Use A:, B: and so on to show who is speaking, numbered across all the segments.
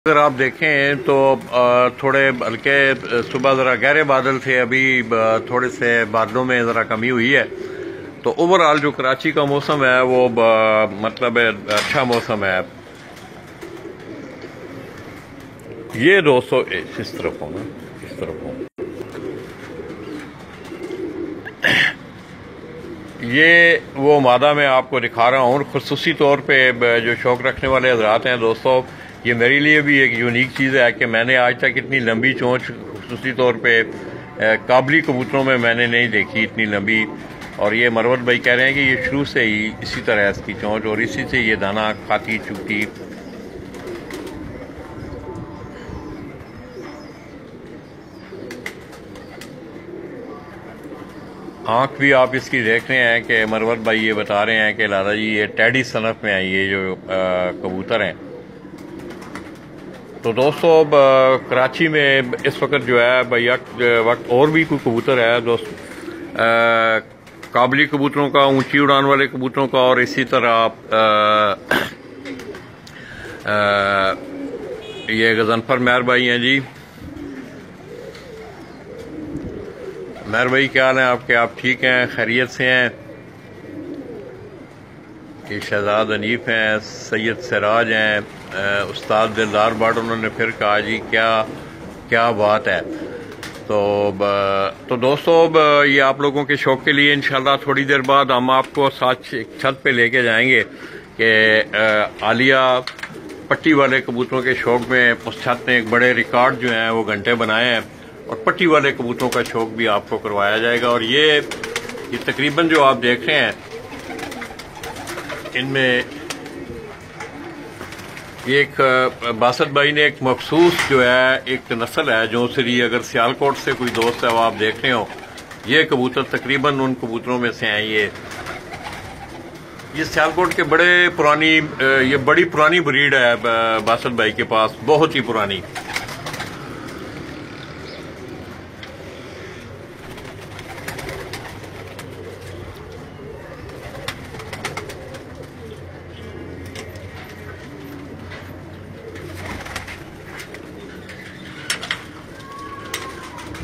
A: अगर आप देखें तो थोड़े हल्के सुबह ज़रा गहरे बादल थे, अभी थोड़े से बादलों में ज़रा कमी हुई है। तो ओवरऑल जो कराची का मौसम है वो मतलब अच्छा मौसम है। ये दोस्तों इस तरफ हो ना, इस तरफ हो। ये वो मादा मैं आपको दिखा रहा हूँ। खुसूसी तौर पे जो शौक रखने वाले हजरात हैं दोस्तों, ये मेरे लिए भी एक यूनिक चीज़ है कि मैंने आज तक इतनी लंबी चोंच खुसूसी तौर पे काबली कबूतरों में मैंने नहीं देखी इतनी लंबी। और ये मरवत भाई कह रहे हैं कि ये शुरू से ही इसी तरह है इसकी चोंच, और इसी से ये दाना खाती चुगती। आँख भी आप इसकी देख रहे हैं कि मरवत भाई ये बता रहे हैं कि लाला जी ये टैडी सनफ में है ये जो कबूतर हैं। तो दोस्तों कराची में इस वक्त जो है भाई वक्त और भी कोई कबूतर है दोस्त, काबली कबूतरों का, ऊंची उड़ान वाले कबूतरों का, और इसी तरह ये गजनफर मेहर भाई हैं जी। मेहर भाई क्या हाल है आपके? आप ठीक हैं, खैरियत से हैं? ये शहजाद अनीफ हैं, सैयद सिराज हैं, उस्ताद दिलदार बाट उन्होंने फिर कहा जी क्या क्या बात है। तो दोस्तों ये आप लोगों के शौक के लिए इंशाल्लाह थोड़ी देर बाद हम आपको साथ छत पे लेके जाएंगे कि आलिया पट्टी वाले कबूतरों के शौक में उस छत ने एक बड़े रिकॉर्ड जो हैं वो घंटे बनाए हैं, और पट्टी वाले कबूतरों का शौक भी आपको करवाया जाएगा। और ये तकरीबन जो आप देख रहे हैं इनमें एक बासत भाई ने एक मखसूस जो है एक नस्ल है जो सिरी, अगर सियालकोट से कोई दोस्त है वो आप देख रहे हो, ये कबूतर तकरीबन उन कबूतरों में से हैं। ये सियालकोट के बड़े पुरानी, ये बड़ी पुरानी ब्रीड है बासत भाई के पास, बहुत ही पुरानी।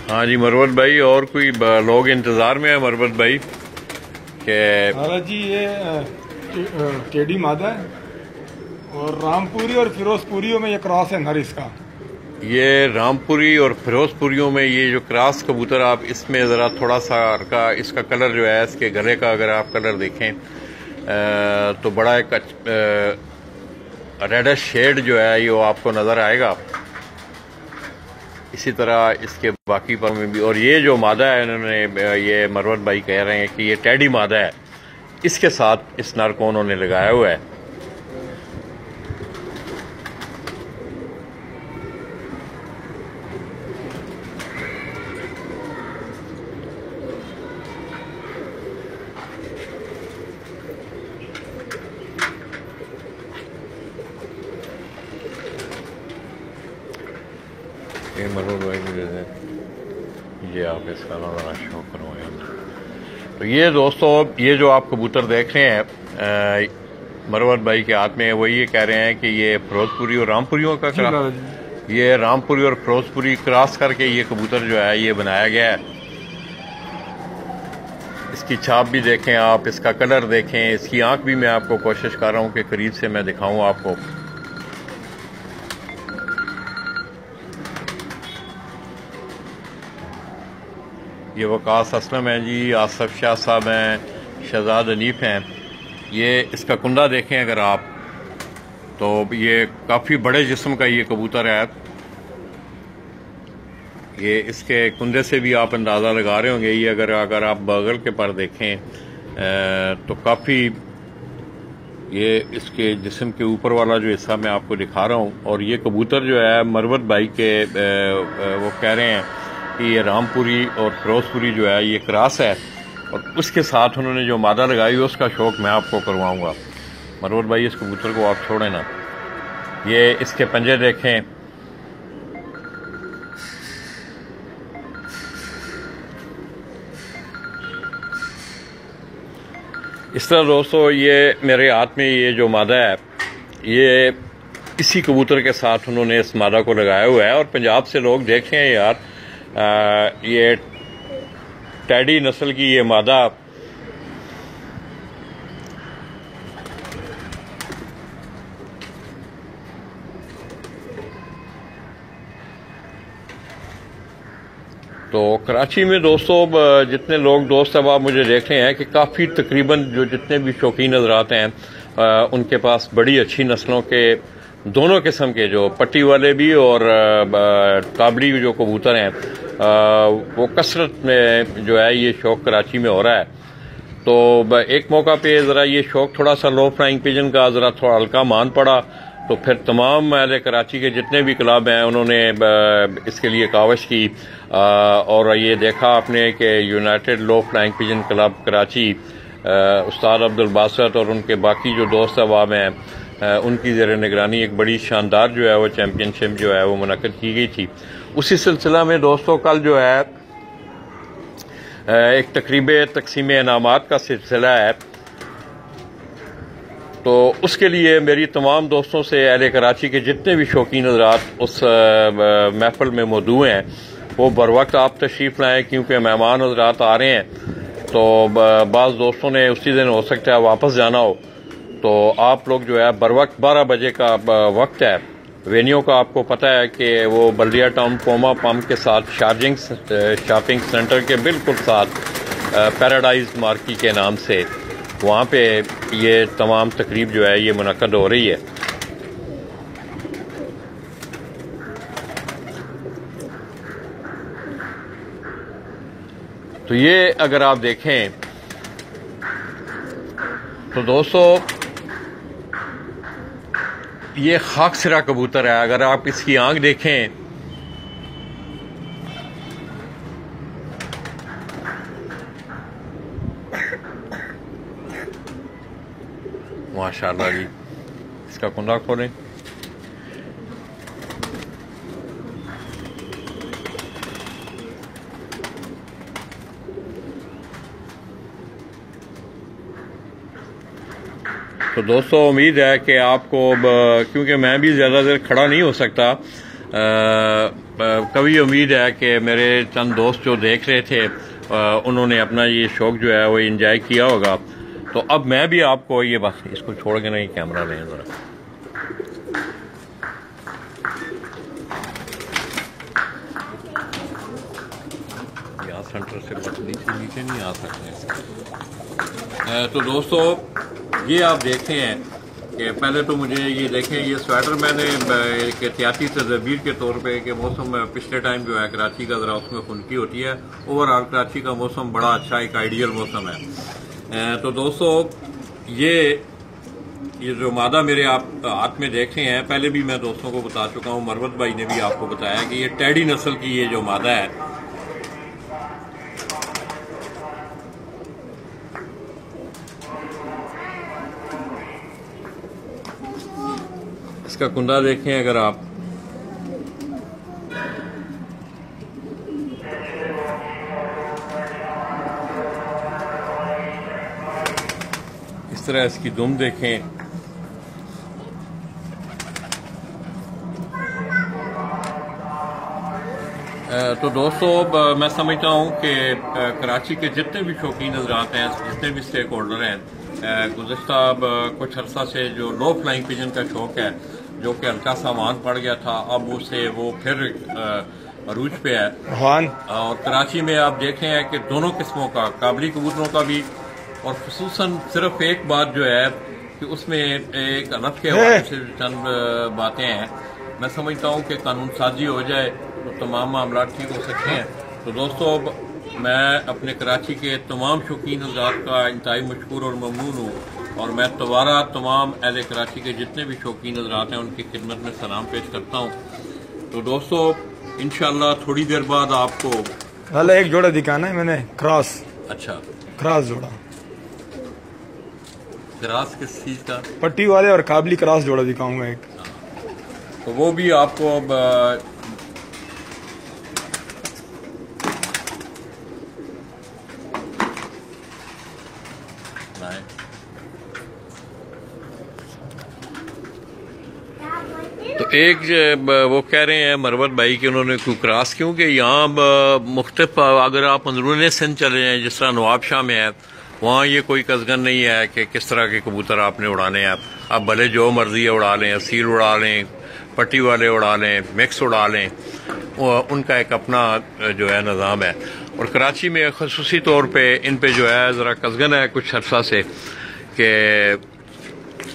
A: हाँ जी मरवत भाई, और कोई लोग इंतजार में है मरवत भाई के?
B: जी ये टेडी मादा है, और रामपुरी और फिरोजपुरियों में ये क्रॉस है नर इसका।
A: ये रामपुरी और फिरोजपुरियों में ये जो क्रॉस कबूतर, आप इसमें ज़रा थोड़ा सा इसका कलर जो है, इसके गले का अगर आप कलर देखें तो बड़ा एक रेडिश शेड जो है ये आपको नज़र आएगा। इसी तरह इसके बाकी पर में भी, और ये जो मादा है इन्होंने, ये मरवत भाई कह रहे हैं कि ये टैडी मादा है, इसके साथ इस नर को उन्होंने लगाया हुआ है। ये मरवत भाई ये आप इसका नज़ारा शो करवाएं। तो ये दोस्तों ये जो आप कबूतर देख रहे हैं मरवत भाई के हाथ में, वही ये कह रहे हैं कि ये फिरोजपुरी और रामपुरियों का ये रामपुरी और फिरोजपुरी क्रॉस करके ये कबूतर जो है ये बनाया गया है। इसकी छाप भी देखें आप, इसका कलर देखें, इसकी आंख भी मैं आपको कोशिश कर रहा हूँ कि करीब से मैं दिखाऊं आपको। ये वकास असलम है जी, आसफ शाह साहब हैं, शहजाद अनीफ हैं। ये इसका कुंडा देखें अगर आप, तो ये काफ़ी बड़े जिस्म का ये कबूतर है। ये इसके कुंडे से भी आप अंदाज़ा लगा रहे होंगे। ये अगर आप बगल के पर देखें तो काफ़ी ये इसके जिस्म के ऊपर वाला जो हिस्सा मैं आपको दिखा रहा हूँ। और ये कबूतर जो है मरवत भाई के वो कह रहे हैं कि ये रामपुरी और फिरोजपुरी जो है ये क्रॉस है, और उसके साथ उन्होंने जो मादा लगाई है उसका शौक मैं आपको करवाऊंगा। मरवत भाई इस कबूतर को आप छोड़ें ना। ये इसके पंजे देखें, इस तरह दोस्तों ये मेरे हाथ में ये जो मादा है ये इसी कबूतर के साथ उन्होंने इस मादा को लगाया हुआ है। और पंजाब से लोग देख रहे हैं यार, ये टैडी नस्ल की ये मादा तो कराची में दोस्तों जितने लोग दोस्त अब आप मुझे देख रहे हैं कि काफ़ी तकरीबन जो जितने भी शौकीन नजराते हैं उनके पास बड़ी अच्छी नस्लों के दोनों किस्म के जो पट्टी वाले भी और काबली जो कबूतर हैं वो कसरत में जो है ये शौक कराची में हो रहा है। तो एक मौका पे ज़रा ये शौक थोड़ा सा लो फ्लाइंग पिजन का ज़रा थोड़ा हल्का मान पड़ा, तो फिर तमाम अहले कराची के जितने भी क्लब हैं उन्होंने इसके लिए कावश की और ये देखा आपने कि यूनाइटेड लो फ्लाइंग पिजन क्लब कराची उस्ताद अब्दुल बासत और उनके बाकी जो दोस्त अहबाब हैं उनकी ज़ेर निगरानी एक बड़ी शानदार जो है वो चैम्पियनशिप जो है वो मुनक़्क़िद की गई थी। उसी सिलसिला में दोस्तों कल जो है एक तकरीब तकसीम इनामात का सिलसिला है, तो उसके लिए मेरी तमाम दोस्तों से अहले कराची के जितने भी शौकीन हज़रात उस महफिल में मौजूद हैं वो बर वक्त आप तशरीफ़ लाएँ, क्योंकि मेहमान हज़रात आ रहे हैं। तो बाज़ दोस्तों ने उसी दिन हो सकता है वापस जाना हो, तो आप लोग जो है बर वक्त 12 बजे का वक्त है। वेन्यू का आपको पता है कि वो बल्दिया टाउन पोमा पम्प के साथ शॉपिंग सेंटर के बिल्कुल साथ पैराडाइज मार्की के नाम से वहाँ पे ये तमाम तकरीब जो है ये मुनक़्क़िद हो रही है। तो ये अगर आप देखें तो दोस्तों ये खाकसिरा कबूतर है। अगर आप इसकी आंख देखें माशाल्लाह जी, इसका कुंडा खोलें। तो दोस्तों उम्मीद है कि आपको, क्योंकि मैं भी ज़्यादा देर खड़ा नहीं हो सकता, कभी उम्मीद है कि मेरे चंद दोस्त जो देख रहे थे उन्होंने अपना ये शौक़ जो है वो एंजॉय किया होगा। तो अब मैं भी आपको ये बस इसको छोड़ के नहीं कैमरा लें ज़रा, यहाँ सेंटर से नीचे नहीं आ सकते। तो दोस्तों ये आप देखते हैं कि पहले तो मुझे ये देखें, ये स्वेटर मैंने एक एहतियाती तदबीर के तौर पे कि मौसम पिछले टाइम जो है कराची का ज़रा उसमें खुनकी होती है। ओवरऑल कराची का मौसम बड़ा अच्छा एक आइडियल मौसम है। तो दोस्तों ये जो मादा मेरे आप हाथ में देख रहे हैं, पहले भी मैं दोस्तों को बता चुका हूँ, मरवत भाई ने भी आपको बताया कि ये टैडी नस्ल की ये जो मादा है इसका कुंडा देखें अगर आप, इस तरह इसकी दुम देखें। तो दोस्तों मैं समझता हूँ कि कराची के जितने भी शौकीन हज़रात हैं, जितने भी स्टेक होल्डर हैं, गुज़श्ता कुछ अर्सा से जो लो फ्लाइंग पिजन का शौक़ है जो कि हल्का सा मान पड़ गया था, अब उसे वो फिर अरूज पे है। और कराची में आप देख रहे हैं कि दोनों किस्मों का, काबली कबूतरों का भी, और खुसूसन सिर्फ एक बात जो है कि उसमें एक अनफ के हवाले से चंद बातें हैं। मैं समझता हूँ कि कानून साजी हो जाए तो तमाम मामला ठीक हो सकते हैं। तो दोस्तों मैं अपने कराची के तमाम शौकीन हज़रात का इंतहाई मशकूर और ममनून हूँ, और मैं दोबारा तमाम अहले कराची के जितने भी शौकीन हज़रात हैं उनकी खिदमत में सलाम पेश करता हूँ। तो दोस्तों इंशाल्लाह थोड़ी देर बाद आपको
B: वाला एक जोड़ा दिखाना है मैंने, क्रॉस।
A: अच्छा,
B: क्रॉस जोड़ा,
A: क्रॉस किस चीज़ का?
B: पट्टी वाले और काबली क्रॉस जोड़ा दिखाऊंगा एक।
A: तो वो भी आपको एक वो कह रहे हैं मरवत भाई कि उन्होंने क्यों क्रॉस, क्योंकि यहाँ मुख्तलिफ अगर आप अंदरून सिंध चले जाएँ, जिस तरह नवाबशाह में है, वहाँ ये कोई कज़गन नहीं है कि किस तरह के कबूतर आपने उड़ाने हैं। आप भले जो मर्जी है उड़ा लें, असील उड़ा लें, पट्टी वाले उड़ा लें, मिक्स उड़ा लें, उनका एक अपना जो है निज़ाम है। और कराची में ख़ुसूसी तौर पे इन पे जो है ज़रा कज़गन है कुछ अरसा से कि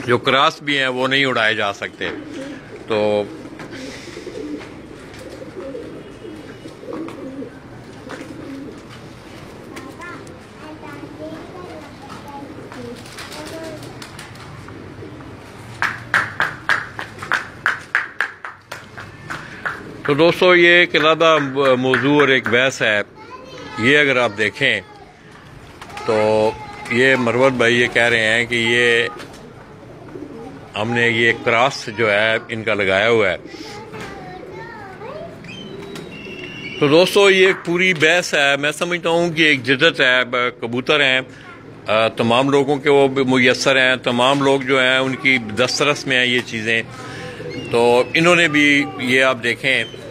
A: जो क्रॉस भी हैं वो नहीं उड़ाए जा सकते। तो दोस्तों ये एक अलग मौजू और एक बहस है। ये अगर आप देखें तो ये मरवत भाई ये कह रहे हैं कि ये हमने ये क्रॉस जो है इनका लगाया हुआ है। तो दोस्तों ये एक पूरी बहस है। मैं समझता हूँ कि एक जिद्दत है, कबूतर हैं, तमाम लोगों के वो मुयस्सर हैं, तमाम लोग जो हैं उनकी दस्तरस में हैं ये चीज़ें। तो इन्होंने भी ये आप देखें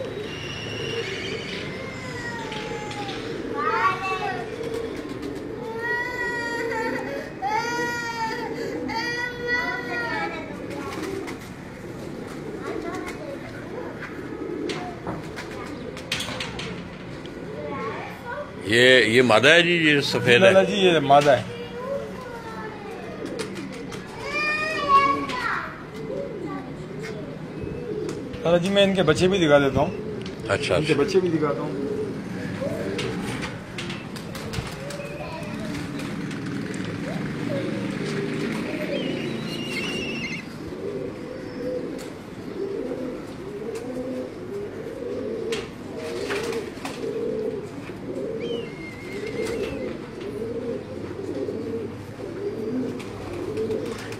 A: ये मादा है जी, ये सफेद है
B: जी, ये मादा है। दादा जी मैं इनके बच्चे भी दिखा देता हूँ।
A: अच्छा,
B: इनके बच्चे भी दिखाता हूँ।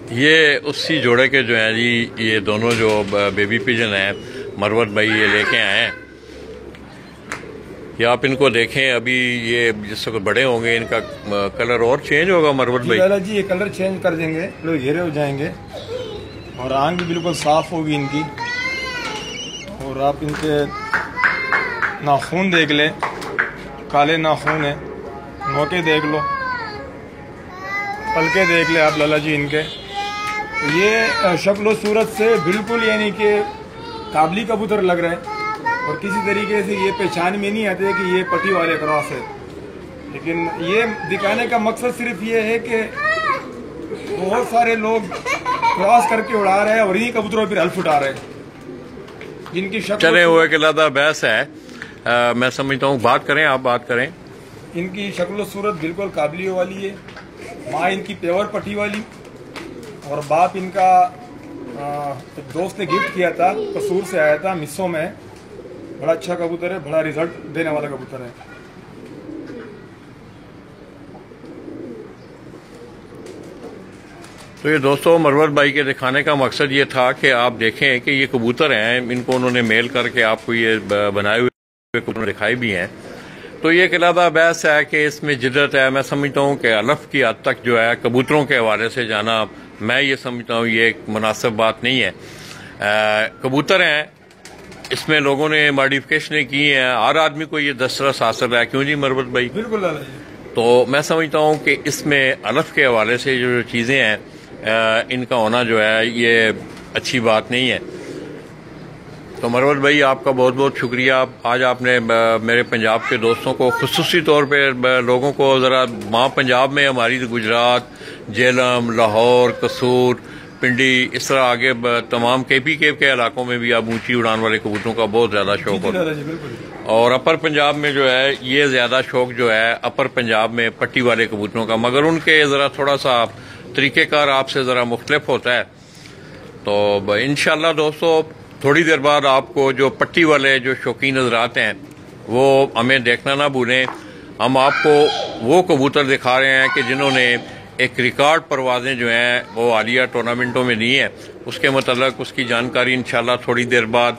A: ये उसी जोड़े के जो हैं जी, ये दोनों जो बेबी पिजन हैं मरवत भाई ये लेके आए हैं। या आप इनको देखें, अभी ये जिस वक्त बड़े होंगे इनका कलर और चेंज होगा मरवत भाई।
B: दादा जी ये कलर चेंज कर देंगे, लोग घेरे हो जाएंगे और आंख भी बिल्कुल साफ होगी इनकी। और आप इनके नाखून देख ले, काले नाखून है, नोके देख लो, पलके देख ले आप लाला जी इनके। ये शक्ल सूरत से बिल्कुल यानी कि काबली कबूतर लग रहे हैं और किसी तरीके से ये पहचान में नहीं आते कि ये पट्टी वाले क्रॉस है। लेकिन ये दिखाने का मकसद सिर्फ ये है कि बहुत सारे लोग क्रॉस करके उड़ा रहे हैं और इन्हीं कबूतरों पर हल्फ उठा रहे हैं जिनकी शक्ल
A: चले हुए के लादा बहस है। मैं समझता हूँ बात करें, आप बात करें।
B: इनकी शक्ल सूरत बिल्कुल काबली वाली है। माँ इनकी पेवर पट्टी वाली और बाप इनका एक दोस्त ने गिफ्ट किया था, कसूर से आया था, मिस्सों में। बड़ा अच्छा कबूतर है, बड़ा रिजल्ट देने वाला कबूतर है।
A: तो ये दोस्तों मरवत भाई के दिखाने का मकसद ये था कि आप देखें कि ये कबूतर हैं, इनको उन्होंने मेल करके आपको ये बनाए हुए कबूतर दिखाए भी हैं। तो ये एक अलग बहस है कि इसमें जिद्दत है। मैं समझता हूँ कि अलफ की हद तक जो है कबूतरों के हवाले से जाना, मैं ये समझता हूँ ये एक मुनासिब बात नहीं है। कबूतर हैं, इसमें लोगों ने मॉडिफिकेशन की हैं, हर आदमी को ये दस्तरस हासिल है। क्यों जी मरवत भाई?
B: बिल्कुल।
A: तो मैं समझता हूँ कि इसमें अलफ के हवाले से जो चीज़ें हैं इनका होना जो है ये अच्छी बात नहीं है। तो मरवत भाई आपका बहुत बहुत शुक्रिया। आज आपने मेरे पंजाब के दोस्तों को, खुसूसी तौर पे लोगों को ज़रा वहाँ पंजाब में हमारी गुजरात, झेलम, लाहौर, कसूर, पिंडी, इस तरह आगे तमाम KPK के इलाकों में भी अब ऊंची उड़ान वाले कबूतरों का बहुत ज़्यादा शौक होता है। और अपर पंजाब में जो है ये ज़्यादा शौक जो है अपर पंजाब में पट्टी वाले कबूतरों का, मगर उनके ज़रा थोड़ा सा तरीक़ेकार आपसे ज़रा मुख्तलिफ होता है। तो इंशाल्लाह दोस्तों थोड़ी देर बाद आपको जो पट्टी वाले जो शौकीन हज़रात हैं वो हमें देखना ना भूलें। हम आपको वो कबूतर दिखा रहे हैं कि जिन्होंने एक रिकॉर्ड परवाज़ें जो हैं वो हालिया टूर्नामेंटों में दी हैं। उसके मतलब उसकी जानकारी इंशाल्लाह थोड़ी देर बाद